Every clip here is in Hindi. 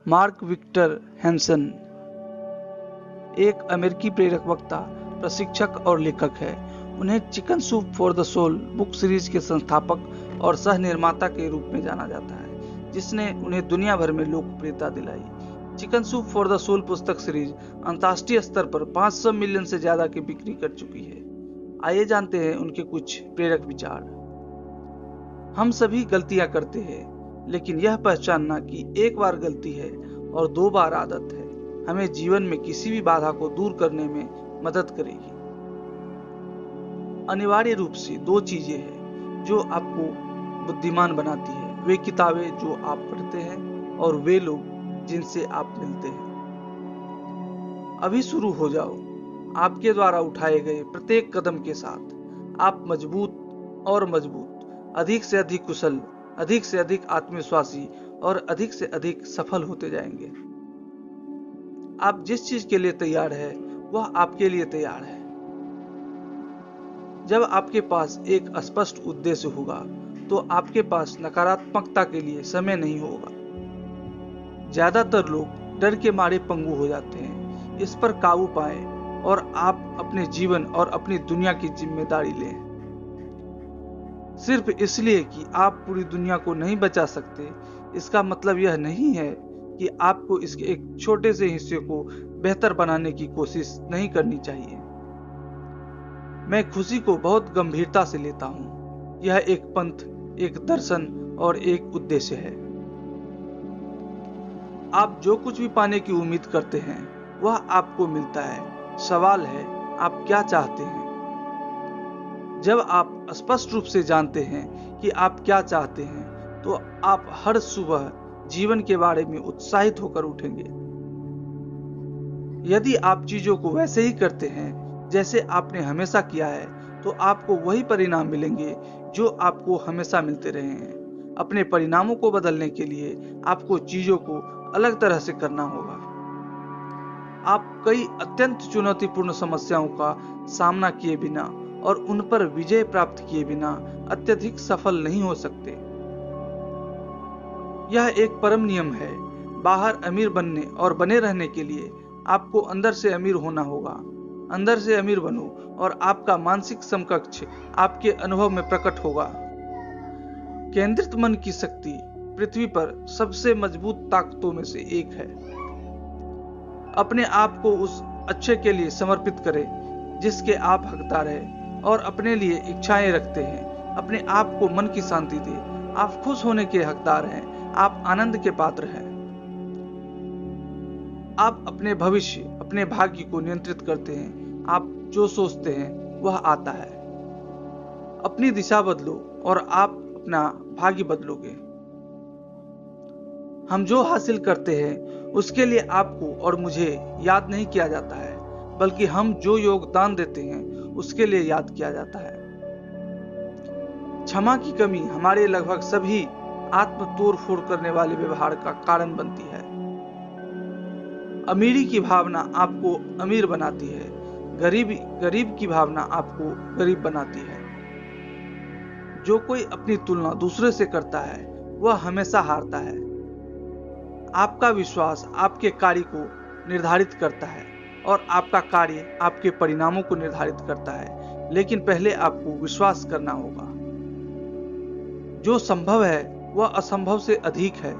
मार्क विक्टर हैंसन एक अमेरिकी प्रेरक वक्ता, प्रशिक्षक और लेखक है। उन्हें chicken soup for the soul book series के संस्थापक और सह निर्माता के रूप में जाना जाता है, जिसने उन्हें दुनिया भर में लोकप्रियता दिलाई। Chicken soup for the soul पुस्तक सीरीज अंतर्राष्ट्रीय स्तर पर 500 मिलियन से ज्यादा की बिक्री कर चुकी है। आइए जानते हैं उनके कुछ प्रेरक विचार। हम सभी गलतियां करते हैं, लेकिन यह पहचानना कि एक बार गलती है और 2 बार आदत है, हमें जीवन में किसी भी बाधा को दूर करने में मदद करेगी। अनिवार्य रूप से 2 चीजें हैं जो आपको बुद्धिमान बनाती है, वे किताबें जो आप पढ़ते हैं और वे लोग जिनसे आप मिलते हैं। अभी शुरू हो जाओ। आपके द्वारा उठाए गए प्रत्येक कदम के साथ आप मजबूत और मजबूत, अधिक से अधिक कुशल, अधिक से अधिक आत्मविश्वासी और अधिक से अधिक सफल होते जाएंगे। आप जिस चीज के लिए तैयार है वह आपके लिए तैयार है। जब आपके पास एक स्पष्ट उद्देश्य होगा तो आपके पास नकारात्मकता के लिए समय नहीं होगा। ज्यादातर लोग डर के मारे पंगु हो जाते हैं। इस पर काबू पाएं और आप अपने जीवन और अपनी दुनिया की जिम्मेदारी लें। सिर्फ इसलिए कि आप पूरी दुनिया को नहीं बचा सकते, इसका मतलब यह नहीं है कि आपको इसके एक छोटे से हिस्से को बेहतर बनाने की कोशिश नहीं करनी चाहिए। मैं खुशी को बहुत गंभीरता से लेता हूं। यह एक पंथ, एक दर्शन और एक उद्देश्य है। आप जो कुछ भी पाने की उम्मीद करते हैं वह आपको मिलता है। सवाल है, आप क्या चाहते हैं? जब आप स्पष्ट रूप से जानते हैं कि आप क्या चाहते हैं, तो आप हर सुबह जीवन के बारे में उत्साहित होकर उठेंगे। यदि आप चीजों को वैसे ही करते हैं जैसे आपने हमेशा किया है, तो आपको वही परिणाम मिलेंगे जो आपको हमेशा मिलते रहे हैं। अपने परिणामों को बदलने के लिए आपको चीजों को अलग तरह से करना होगा। आप कई अत्यंत चुनौतीपूर्ण समस्याओं का सामना किए बिना और उन पर विजय प्राप्त किए बिना अत्यधिक सफल नहीं हो सकते। यह एक परम नियम है। बाहर अमीर बनने और बने रहने के लिए आपको अंदर से अमीर होना होगा। अंदर से अमीर बनो और आपका मानसिक समकक्ष आपके अनुभव में प्रकट होगा। केंद्रित मन की शक्ति पृथ्वी पर सबसे मजबूत ताकतों में से एक है। अपने आप को उस अच्छे के लिए समर्पित करें जिसके आप हकदार हैं और अपने लिए इच्छाएं रखते हैं। अपने आप को मन की शांति दें। आप खुश होने के हकदार हैं। आप आनंद के पात्र हैं। आप अपने भविष्य, अपने भाग्य को नियंत्रित करते हैं। आप जो सोचते हैं वह आता है। अपनी दिशा बदलो और आप अपना भाग्य बदलोगे। हम जो हासिल करते हैं उसके लिए आपको और मुझे याद नहीं किया जाता है, बल्कि हम जो योगदान देते हैं उसके लिए याद किया जाता है। क्षमा की कमी हमारे लगभग सभी आत्म तोड़फोड़ करने वाले व्यवहार का कारण बनती है। अमीरी की भावना आपको अमीर बनाती है। गरीब की भावना आपको गरीब बनाती है। जो कोई अपनी तुलना दूसरे से करता है वह हमेशा हारता है। आपका विश्वास आपके कार्य को निर्धारित करता है और आपका कार्य आपके परिणामों को निर्धारित करता है, लेकिन पहले आपको विश्वास करना होगा। जो संभव है वह असंभव से अधिक है।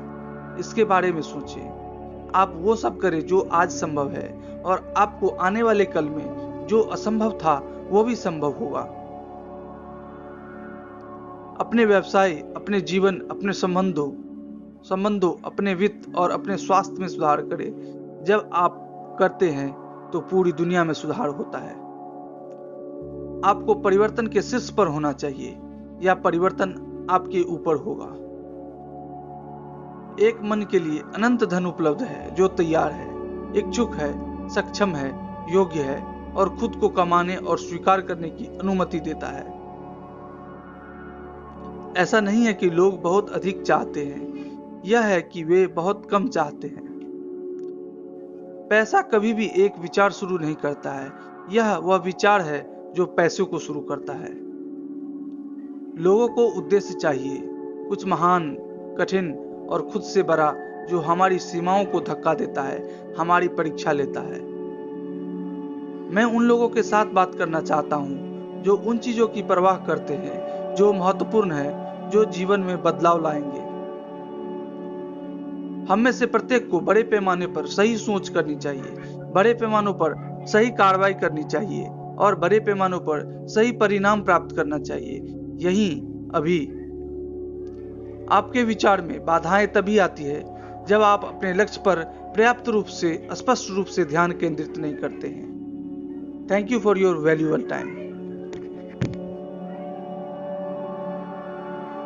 इसके बारे में सोचें। आप वो सब करें जो आज संभव है और आपको आने वाले कल में जो असंभव था वो भी संभव होगा। अपने व्यवसाय, अपने जीवन, अपने संबंधों, अपने वित्त और अपने स्वास्थ्य में सुधार करें। जब आप करते हैं तो पूरी दुनिया में सुधार होता है। आपको परिवर्तन के शीर्ष पर होना चाहिए या परिवर्तन आपके ऊपर होगा। एक मन के लिए अनंत धन उपलब्ध है जो तैयार है, इच्छुक है, सक्षम है, योग्य है और खुद को कमाने और स्वीकार करने की अनुमति देता है। ऐसा नहीं है कि लोग बहुत अधिक चाहते हैं, यह है कि वे बहुत कम चाहते हैं। पैसा कभी भी एक विचार शुरू नहीं करता है, यह वह विचार है जो पैसों को शुरू करता है। लोगों को उद्देश्य चाहिए, कुछ महान, कठिन और खुद से बड़ा जो हमारी सीमाओं को धक्का देता है, हमारी परीक्षा लेता है। मैं उन लोगों के साथ बात करना चाहता हूँ जो उन चीजों की परवाह करते हैं जो महत्वपूर्ण है, जो जीवन में बदलाव लाएंगे। हम में से प्रत्येक को बड़े पैमाने पर सही सोच करनी चाहिए, बड़े पैमानों पर सही कार्रवाई करनी चाहिए और बड़े पैमानों पर सही परिणाम प्राप्त करना चाहिए। यही अभी आपके विचार में बाधाएं तभी आती है जब आप अपने लक्ष्य पर पर्याप्त रूप से स्पष्ट रूप से ध्यान केंद्रित नहीं करते हैं। Thank you for your valuable time.